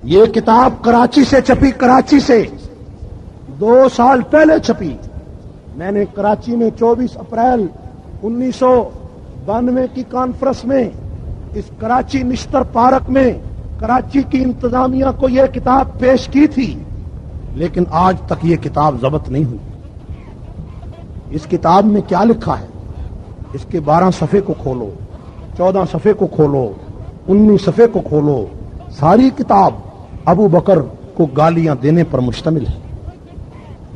یہ کتاب کراچی سے چھپی، کراچی سے 2 سال پہلے چھپی۔ میں نے کراچی میں 24 اپریل 1992 کی کانفرنس میں اس کراچی نشتر پارک میں کراچی کی انتظامیہ کو یہ کتاب پیش کی تھی، لیکن آج تک یہ کتاب ضبط نہیں ہوئی۔ اس کتاب میں کیا لکھا ہے؟ اس کے 12 صفحے کو کھولو، 14 صفحے کو کھولو، 19 صفحے کو کھولو، ساری کتاب ابو بکر کو گالیاں دینے پر مشتمل ہے۔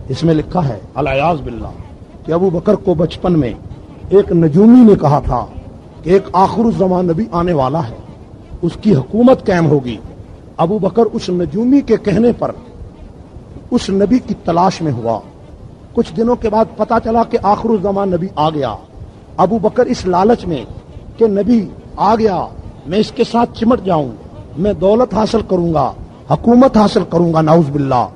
اس میں لکھا ہے العیاذ باللہ کہ ابو بکر کو بچپن میں ایک نجومی نے کہا تھا کہ ایک آخر الزمان نبی آنے والا ہے، اس کی حکومت قائم ہوگی۔ ابو بکر اس نجومی کے کہنے پر اس نبی کی تلاش میں ہوا۔ کچھ دنوں کے بعد پتا چلا کہ آخر الزمان نبی آ گیا۔ ابو بکر اس لالچ میں کہ نبی آ گیا، میں اس کے ساتھ چمٹ جاؤں، میں دولت حاصل کروں گا، حکومت حاصل کروں گا، نعوذ باللہ۔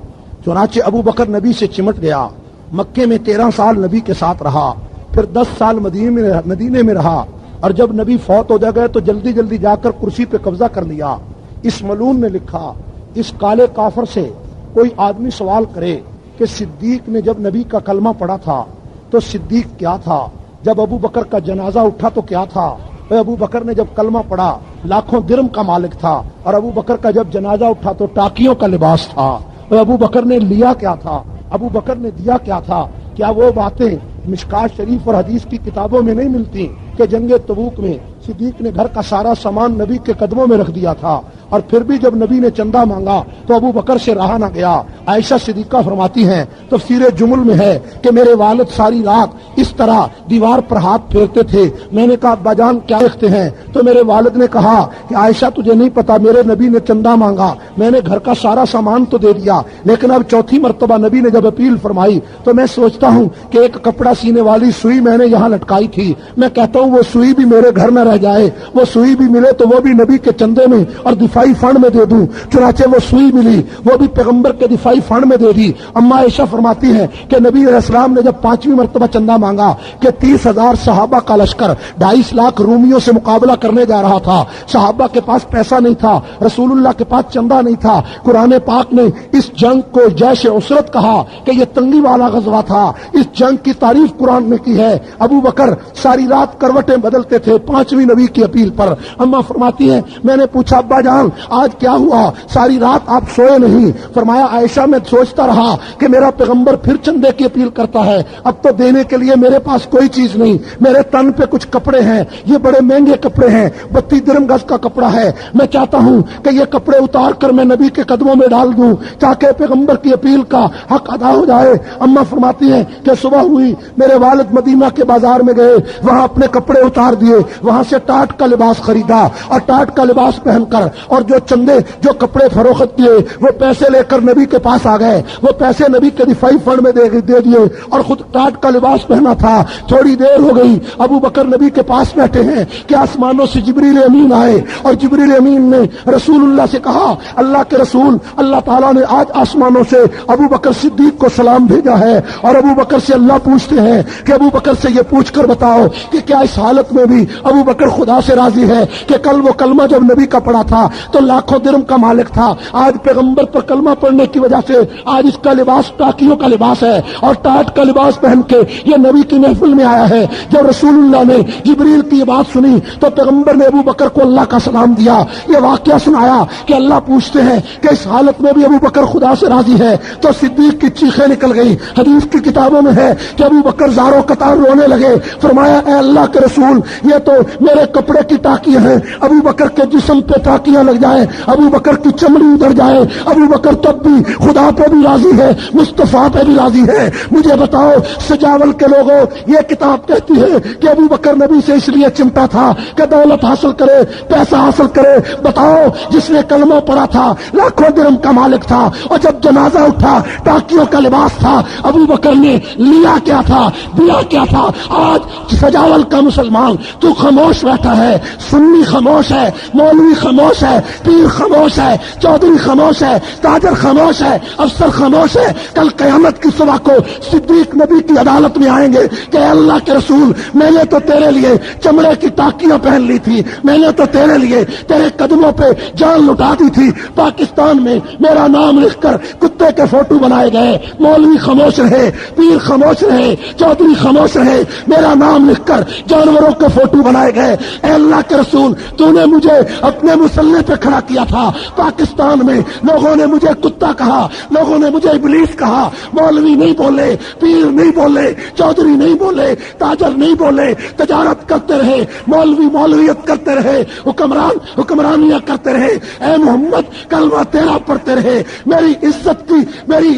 چنانچہ ابو بکر نبی سے چمٹ گیا، مکے میں 13 سال نبی کے ساتھ رہا، پھر 10 سال مدینے میں رہا، اور جب نبی فوت ہو گئے تو جلدی جلدی جا کر کرسی پہ قبضہ کر لیا۔ اس ملعون نے لکھا، اس کالے کافر سے کوئی آدمی سوال کرے کہ صدیق نے جب نبی کا کلمہ پڑھا تھا تو صدیق کیا تھا، جب ابو بکر کا جنازہ اٹھا تو کیا تھا؟ ابو بکر نے جب کلمہ پڑھا لاکھوں درم کا مالک تھا، اور ابو بکر کا جب جنازہ اٹھا تو ٹاکیوں کا لباس تھا۔ ابو بکر نے لیا کیا تھا؟ ابو بکر نے دیا کیا تھا؟ کیا وہ باتیں مشکات شریف اور حدیث کی کتابوں میں نہیں ملتی کہ جنگ تبوک میں صدیق نے گھر کا سارا سامان نبی کے قدموں میں رکھ دیا تھا، اور پھر بھی جب نبی نے چندہ مانگا تو ابو بکر سے رہا نہ گیا؟ عائشہ صدیقہ فرماتی ہیں، تفسیر جمل میں ہے کہ میرے والد ساری رات اس طرح دیوار پر ہاتھ پھیرتے تھے۔ میں نے کہا ابا جان کیا دیکھتے ہیں؟ تو میرے والد نے کہا کہ عائشہ تجھے نہیں پتا، میرے نبی نے چندہ مانگا، میں نے گھر کا سارا سامان تو دے دیا، لیکن اب 4تھی مرتبہ نبی نے جب اپیل فرمائی تو میں سوچتا ہوں کہ ایک کپڑا سینے والی سوئی میں نے یہاں لٹکائی تھی، میں کہتا ہوں وہ سوئی بھی میرے گھر میں رہ جائے، وہ سوئی بھی ملے تو وہ بھی نبی کے چندے میں اور دفاعی فنڈ میں دے دوں۔ چنانچہ وہ سوئی ملی، وہ بھی پیغمبر کے دفاعی فنڈ میں دے دی۔ اما عائشہ فرماتی ہیں کہ نبی علیہ السلام نے جب 5ویں مرتبہ چندہ مانگا کہ 30,000 صحابہ کا لشکر 2.5 لاکھ رومیوں سے مقابلہ کرنے جا رہا تھا، صحابہ کے پاس پیسہ نہیں تھا، رسول اللہ کے پاس چندہ نہیں تھا۔ قرآن پاک نے اس جنگ کو جیش عسرت کہا کہ یہ تنگی والا غزوہ تھا۔ اس جنگ کی تعریف قرآن نے کی ہے۔ ابو بکر ساری رات کروٹیں بدلتے تھے 5ویں نبی کی اپیل پر۔ اما فرماتی ہیں میں نے پوچھا ابا جان آج کیا ہوا، ساری رات آپ سوئے نہیں؟ فرمایا عائشہ میں سوچتا رہا کہ میرا پیغمبر پھر چندے کی اپیل کرتا ہے، اب تو دینے کے لیے میرے پاس کوئی چیز نہیں، میرے تن پہ کچھ کپڑے ہیں، یہ بڑے مہنگے کپڑے ہیں، 32 درم گز کا کپڑا ہے، میں چاہتا ہوں کہ یہ کپڑے اتار کر میں نبی کے قدموں میں ڈال دوں تاکہ پیغمبر کی اپیل کا حق ادا ہو جائے۔ اما فرماتی ہیں کہ صبح ہوئی، میرے والد مدینہ کے بازار میں گئے، وہاں اپنے کپڑے اتار دیے، وہاں سے ٹاٹ کا لباس خریدا اور ٹاٹ کا لباس پہن کر اور جو چندے جو کپڑے فروخت کیے وہ پیسے لے کر نبی کے پاس آ گئے، وہ پیسے نبی کے دفاعی فنڈ میں دے دیے اور خود ٹاٹ کا لباس پہنا تھا۔ تھوڑی دیر ہو گئی، ابو بکر نبی کے پاس بیٹھے ہیں کہ آسمانوں سے جبریل امین آئے، اور جبریل امین نے رسول اللہ سے کہا اللہ کے رسول اللہ تعالیٰ نے آج آسمانوں سے ابو بکر صدیق کو سلام بھیجا ہے، اور ابو بکر سے اللہ پوچھتے ہیں کہ ابو بکر سے یہ پوچھ کر بتاؤ کہ کیا اس حالت میں بھی ابو بکر خدا سے راضی ہے کہ کل وہ کلمہ جب نبی کا پڑھا تھا تو لاکھوں درم کا مالک تھا، آج پیغمبر پر کلمہ پڑھنے کی وجہ سے آج اس کا لباس ٹاکیوں کا لباس ہے اور ٹاٹ کا لباس پہن کے یہ نبی کی محفل میں آیا ہے۔ جب رسول اللہ نے جبریل کی یہ بات سنی تو پیغمبر نے ابو بکر کو اللہ کا سلام دیا، یہ واقعہ سنایا کہ اللہ پوچھتے ہیں کہ اس حالت میں بھی ابو بکر خدا سے راضی ہے، تو صدیق کی چیخیں نکل گئی۔ حدیث کی کتابوں میں ہے کہ ابو بکر زاروں قطار رونے لگے، فرمایا اے اللہ کے رسول یہ تو میرے کپڑے کی ٹاکیاں ہیں، ابو بکر کے جسم پہ ٹاکیاں لگ جائیں، ابو بکر کی چمڑی ادھر جائے، ابو بکر تب بھی خدا پہ بھی راضی ہے، مصطفیٰ پہ بھی راضی ہے۔ مجھے بتاؤ سجاول کے لوگوں، یہ کتاب کہتی ہے کہ ابو بکر نبی سے اس لیے چمٹا تھا کہ دولت حاصل کرے، پیسہ حاصل کرے۔ بتاؤ جس نے کلمہ پڑھا تھا لاکھوں درم کا مالک تھا، اور جب جنازہ اٹھا ٹاکیوں کا لباس تھا، ابو بکر نے لیا کیا تھا، دیا کیا تھا؟ آج سجاول کا مسلمان تو خاموش بیٹھا ہے، سنی خاموش ہے، مولوی خاموش ہے، پیر خاموش ہے، چودھری خاموش ہے، تاجر خاموش ہے، افسر خاموش ہے۔ کل قیامت کی صبح کو صدیق نبی کی عدالت میں آئیں گے گے کہ اللہ کے رسول میں نے تو تیرے لیے چمڑے کی ٹاکیاں پہن لی تھی، میں نے تو تیرے لیے تیرے قدموں پہ جان لٹا دی تھی، پاکستان میں میرا نام لکھ کر کتے کے فوٹو بنائے گئے، مولوی خاموش رہے، پیر خاموش رہے، چودھری خاموش رہے، میرا نام لکھ کر جانوروں کے فوٹو بنائے گئے۔ اے اللہ کے رسول تو نے مجھے اپنے مسلح پہ کھڑا کیا تھا، پاکستان میں لوگوں نے مجھے کتا کہا، لوگوں نے مجھے ابلیس کہا، مولوی نہیں بولے، پیر نہیں بولے، چودھری نہیں بولے، تاجر نہیں بولے، تجارت کرتے رہے، مولوی مولویت کرتے رہے، حکمران حکمرانیاں کرتے رہے، اے محمد کلمہ تیرا پڑھتے رہے، میری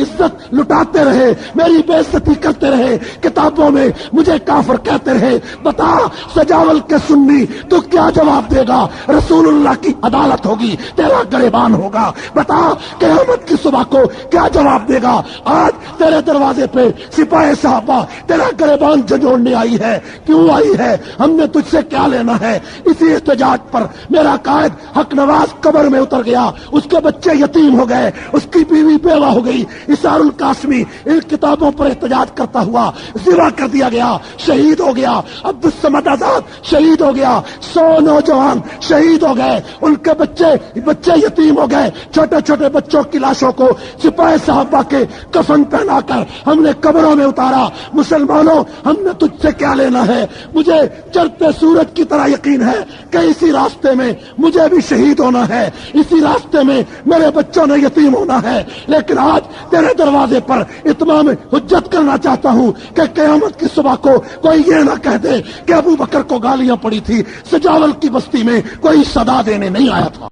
عزت لٹاتے رہے، میری بے عزتی کرتے رہے، کتابوں میں مجھے کافر کہتے رہے۔ بتا سجاول کے سنی تو کیا جواب دے گا؟ رسول اللہ کی عدالت ہوگی، تیرا گریبان ہوگا۔ بتا قیامت کی صبح کو کیا جواب دے گا؟ آج تیرے دروازے پہ سپاہی صحابہ تیرا گریبان جھنجھوڑنے آئی ہے، کیوں آئی ہے؟ ہم نے تجھ سے کیا لینا ہے؟ اسی احتجاج پر میرا قائد حق نواز قبر میں اتر گیا، اس کے بچے یتیم ہو گئے، اس کی بیوی بیوہ ہو گئی، اسار القاسمی ان کتابوں پر احتجاج کرتا ہوا ذبح کر دیا گیا، شہید ہو گیا۔ عبدالصمد آزاد شہید ہو گیا، 100 نوجوان شہید ہو گئے، ان کے بچے یتیم ہو گئے۔ چھوٹے چھوٹے بچوں کی لاشوں کو سپاہی صحابہ کے کفن پہنا کر ہم نے قبروں میں اتارا۔ مسلمانوں ہم نے تجھ سے کیا لینا ہے؟ مجھے چڑھتے سورج کی طرح یقین ہے کہ اسی راستے میں مجھے بھی شہید ہونا ہے، اسی راستے میں میرے بچوں نے یتیم ہونا ہے، لیکن آج تیرے دروازے پر اتمام حجت کرنا چاہتا ہوں کہ قیامت کی صبح کو کوئی یہ نہ کہہ دے کہ ابو بکر کو گالیاں پڑی تھی، سجاول کی بستی میں کوئی صدا دینے نہیں آیا تھا۔